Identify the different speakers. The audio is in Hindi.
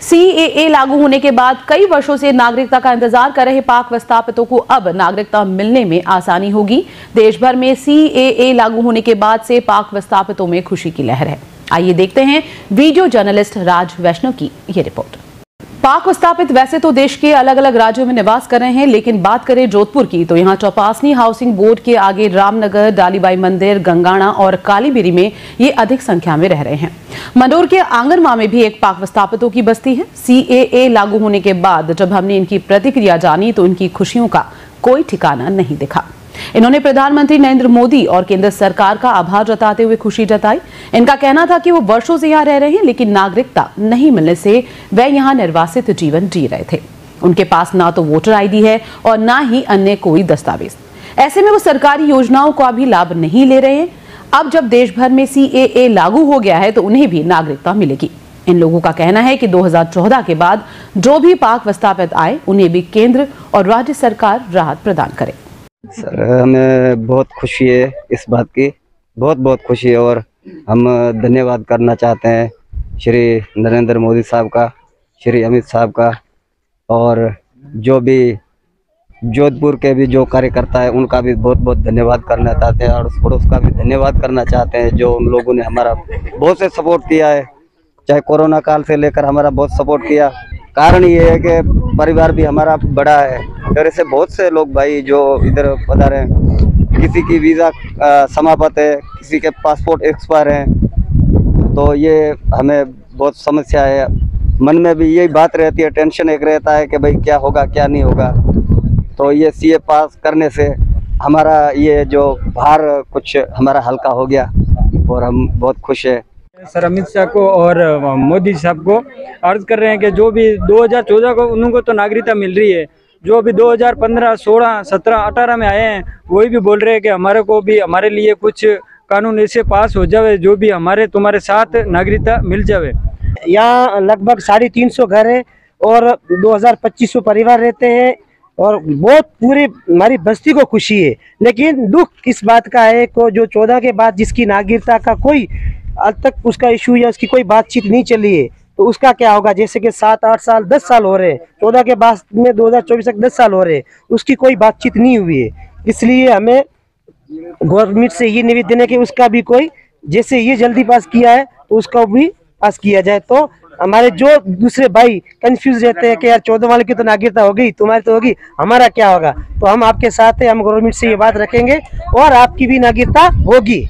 Speaker 1: सीएए लागू होने के बाद कई वर्षों से नागरिकता का इंतजार कर रहे पाक विस्थापितों को अब नागरिकता मिलने में आसानी होगी। देश भर में सीएए लागू होने के बाद से पाक विस्थापितों में खुशी की लहर है। आइए देखते हैं वीडियो जर्नलिस्ट राज वैष्णव की ये रिपोर्ट। पाक विस्थापित वैसे तो देश के अलग अलग राज्यों में निवास कर रहे हैं, लेकिन बात करें जोधपुर की तो यहाँ चौपासनी हाउसिंग बोर्ड के आगे रामनगर, डालीबाई मंदिर, गंगाणा और कालीबेरी में ये अधिक संख्या में रह रहे हैं। मंडोर के आंगरमा में भी एक पाक विस्थापितों की बस्ती है। सीएए लागू होने के बाद जब हमने इनकी प्रतिक्रिया जानी तो इनकी खुशियों का कोई ठिकाना नहीं दिखा। इन्होंने प्रधानमंत्री नरेंद्र मोदी और केंद्र सरकार का आभार जताते हुए खुशी जताई। इनका कहना था कि वो वर्षों से यहाँ रह रहे हैं, लेकिन नागरिकता नहीं मिलने से वह यहाँ निर्वासित जीवन जी रहे थे। उनके पास ना तो वोटर आईडी है और ना ही अन्य कोई दस्तावेज। ऐसे में वो सरकारी योजनाओं का भी लाभ नहीं ले रहे हैं। अब जब देश भर में सीएए लागू हो गया है तो उन्हें भी नागरिकता मिलेगी। इन लोगों का कहना है कि 2014 के बाद जो भी पाक विस्थापित आए उन्हें भी केंद्र और राज्य सरकार राहत प्रदान करे।
Speaker 2: सर, हमें बहुत खुशी है, इस बात की बहुत खुशी है और हम धन्यवाद करना चाहते हैं श्री नरेंद्र मोदी साहब का, श्री अमित साहब का, और जो भी जोधपुर के भी जो कार्यकर्ता है उनका भी बहुत धन्यवाद करना चाहते हैं, और पड़ोस का भी धन्यवाद करना चाहते हैं जो उन लोगों ने हमारा बहुत से सपोर्ट किया है। चाहे कोरोना काल से लेकर हमारा बहुत सपोर्ट किया। कारण ये है कि परिवार भी हमारा बड़ा है, और ऐसे बहुत से लोग भाई जो इधर पधारे हैं, किसी की वीज़ा समाप्त है, किसी के पासपोर्ट एक्सपायर हैं, तो ये हमें बहुत समस्या है। मन में भी यही बात रहती है, टेंशन एक रहता है कि भाई क्या होगा क्या नहीं होगा। तो ये सीए पास करने से हमारा ये जो भार कुछ हमारा हल्का हो गया और हम बहुत खुश है।
Speaker 3: सर अमित शाह को और मोदी साहब को अर्ज कर रहे हैं कि जो भी 2014 को उनको तो नागरिकता मिल रही है, जो भी 2015, 16, 17, 18 में आए हैं वही भी बोल रहे हैं कि हमारे को भी हमारे लिए कुछ कानून ऐसे पास हो जावे जो भी हमारे तुम्हारे साथ नागरिकता मिल जावे।
Speaker 4: यहाँ लगभग 350 घर है और 2250 परिवार रहते हैं और बहुत पूरी हमारी बस्ती को खुशी है। लेकिन दुख इस बात का है को जो 14 के बाद जिसकी नागरिकता का कोई आज तक उसका इशू या उसकी कोई बातचीत नहीं चली है, तो उसका क्या होगा। जैसे कि 7, 8 साल 10 साल हो रहे हैं, 14 के बाद में 2024 तक 10 साल हो रहे हैं, उसकी कोई बातचीत नहीं हुई है। इसलिए हमें गवर्नमेंट से ये निवेदन है कि उसका भी कोई, जैसे ये जल्दी पास किया है तो उसका भी पास किया जाए। तो हमारे जो दूसरे भाई कंफ्यूज रहते हैं कि यार 14 वाले की तो नागरिकता हो गई, तुम्हारी तो होगी, हमारा क्या होगा। तो हम आपके साथ हैं, हम गवर्नमेंट से ये बात रखेंगे और आपकी भी नागरिकता होगी।